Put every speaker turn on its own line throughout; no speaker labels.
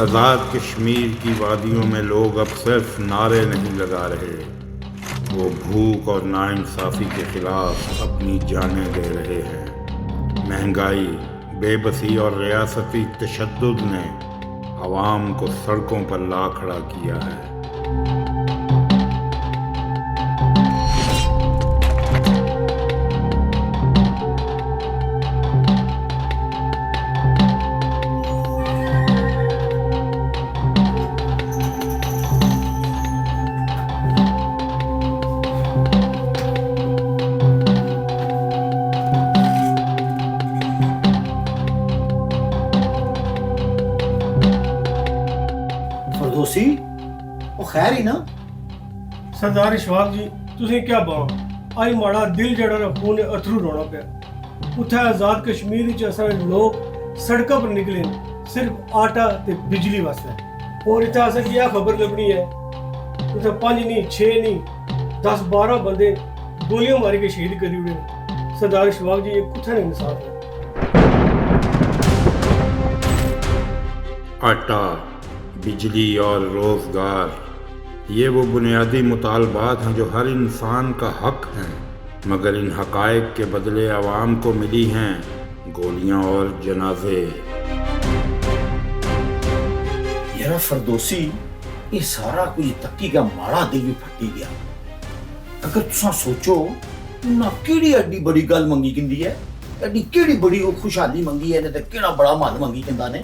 आज़ाद कश्मीर की वादियों में लोग अब सिर्फ नारे नहीं लगा रहे, वो भूख और नाइंसाफ़ी के ख़िलाफ़ अपनी जानें दे रहे हैं। महंगाई, बेबसी और रियासती तशद्दुद ने आवाम को सड़कों पर ला खड़ा किया है।
फरदोसी वो खैर ही ना।
सरदार इशफाक जी तुसें क्या बां आई माड़ा दिल जड़ा ना खून अथरू रोना पिया। उत्थे आज़ाद कश्मीर च असां लोग सड़कों पर निकले सिर्फ आटा ते बिजली वास्ते, और इत्थे असें क्या खबर लभनी है। उत्थे 5 नहीं 6 नहीं 10-12 बंदे गोलियां मारी के शहीद करी उड़े। सरदार इशफाक जी ये कुत्थे ने इंसाफ है।
आटा, बिजली और रोज़गार, ये वो बुनियादी मुतालबात हैं जो हर इंसान का हक हैं, मगर इन हक़ाइक़ के बदले आवाम को मिली हैं गोलियां और जनाजे।
यार फरदोसी ये सारा कोई तक्की का माड़ा दिल भी फटी गया। अगर तुसा सोचो ना केड़ी एडी बड़ी गल मंगी किंदी है, एडी केड़ी बड़ी वो खुशहाली मंगी है ने ते केड़ा बड़ा माल मंगी किंदा ने।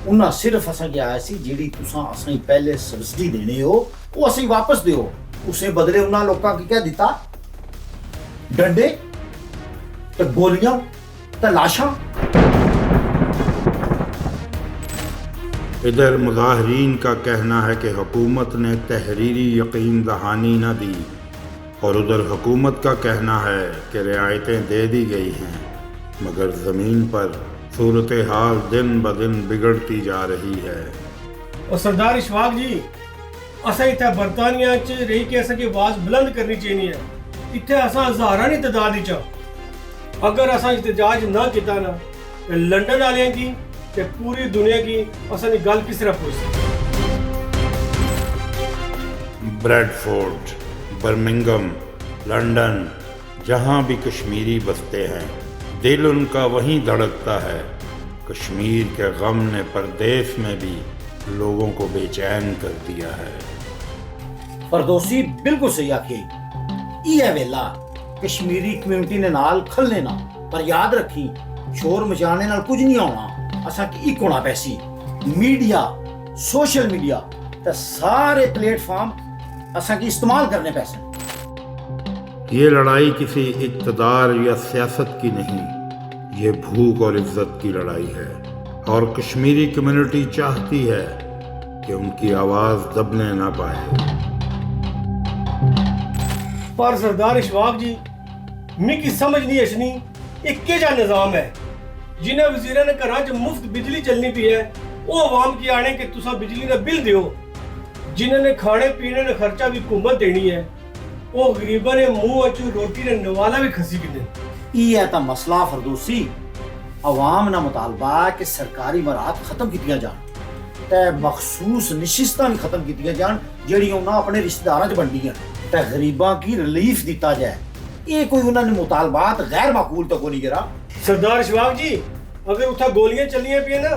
उन्हें सिर्फ असा क्या आया सी जिहड़ी तुसा असें पहले सब्सिडी देने हो वो असें वापस दिओ। उसे बदले उन्हें लोकां की क्या दिता? डंडे ते गोलियां ते लाशां।
इधर मुजाहिरीन का कहना है कि हुकूमत ने तहरीरी यकीन दहानी न दी, और उधर हुकूमत का कहना है कि रियायतें दे दी गई हैं, मगर ज़मीन पर सूरत हाल दिन ब दिन बिगड़ती जा रही है।
और सरदार इशफाक जी असां इत्थे बरतानिया च रही के असां की आवाज़ बुलंद करनी चाहिए है। इत्थे असां हज़ारां दी तादाद च, अगर असां इhtजाज ना किया ना तो लंदन वालियां की ते पूरी दुनिया की असां दी गल किस तरह पहुंच सकती।
ब्रैडफोर्ड, बर्मिंघम, लंदन, जहाँ भी कश्मीरी बसते हैं दिल उनका वहीं धड़कता है। कश्मीर के गम ने परदेश में भी लोगों को बेचैन कर दिया है।
फरदोसी बिल्कुल सही आखी। ये वेला कश्मीरी कम्युनिटी ने नाल खलने ना, पर याद रखी शोर मचाने नाल कुछ नहीं होना। असा की एक होना पैसी मीडिया, सोशल मीडिया ते सारे प्लेटफॉर्म असा की इस्तेमाल करने पैसे।
ये लड़ाई किसी इक़्तिदार या सियासत की नहीं, ये भूख और इज्जत की लड़ाई है, और कश्मीरी कम्युनिटी चाहती है कि उनकी आवाज़ दबने ना पाए।
पर सरदार इशफाक जी मिकी समझ नहीं अशनी एक के जा निज़ाम है जिन्हें वज़ीरां ने घरां च मुफ्त बिजली चलनी पी है, वो आवाम की आने के तुसा बिजली का बिल दियो। जिन्होंने खाने पीने का खर्चा भी हुकूमत देनी है, वो गरीबों ने मुंह च रोटी ने नवाला भी खसी किने।
ये तो मसला फरदोसी अवाम ना मुतालबा कि सरकारी मराहत खत्म कीतियां जान ते मखसूस नशिस्तां भी खत्म कीतियां जान जेहड़ियां उन्हां अपने रिश्तेदारां च बंडियां ते गरीबां की रिलीफ दिता जाए। ये कोई उन्होंने मुतालबात गैर माकूल तो कोई नहीं गिरा। सरदार
इशफाक जी अगर उठा गोलियां चलियां पिए ना,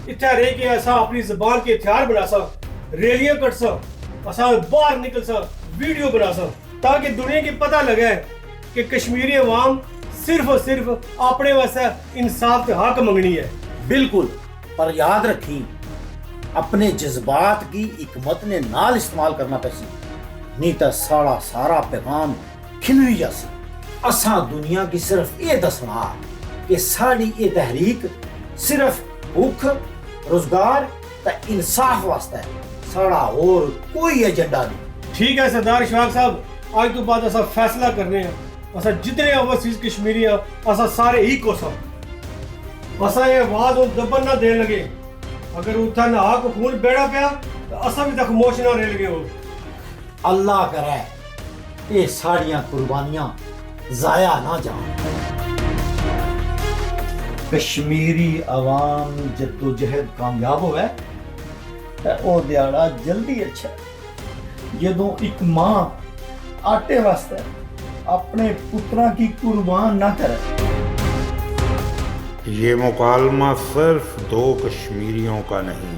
इत्थे रह के असा अपनी जुबान के हथियार बना सा, रैलियां कट सा, असा बाहर निकल सा, वीडियो बना सा, ताकि दुनिया की पता लगे कि कश्मीरी अवाम सिर्फ और सिर्फ अपने वास्ते इंसाफ के हक मंगनी है।
बिल्कुल, पर याद रखी अपने जज्बात की हिकमत ने नाल इस्तेमाल करना पैसी, नहीं तो सारा सारा पैगाम खिलरी जासी। असा दुनिया की सिर्फ ये दसना कि साड़ी ये तहरीक सिर्फ भूख, रोजगार ते इंसाफ वास्ते है, साड़ा और कोई एजेंडा नहीं।
ठीक है सरदार इशफाक साहब, आज तो बाद असा फैसला करने हैं। असा जितने ओवरसीज कश्मीरी असा सारे ही को सब असा ये आवाज और दबन ना देने लगे। अगर उठा ना को खून बेड़ा पिया तो असा भी तक मोश ना रह लगे हो।
अल्लाह करे ये साड़ियां कुर्बानियां जाया ना जान। कश्मीरी अवाम जद्दोजहद कामयाब होवे ਤੇ ਉਹ ਦਿਹਾੜਾ ਜਲਦੀ ਅੱਛਾ ਜਦੋਂ ਇੱਕ ਮਾਂ ਆਟੇ ਵਾਸਤੇ ਆਪਣੇ ਪੁੱਤਰਾਂ की कुर्बान ना करे।
ये मुकालमा सिर्फ 2 कश्मीरियों का नहीं,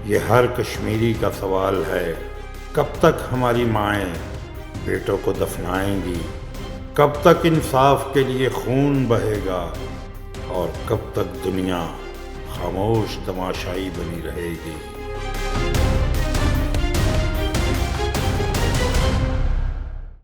ये हर कश्मीरी का सवाल है। कब तक हमारी माएँ बेटों को दफनाएंगी? कब तक इंसाफ के लिए खून बहेगा? और कब तक दुनिया खामोश तमाशाई बनी रहेगी?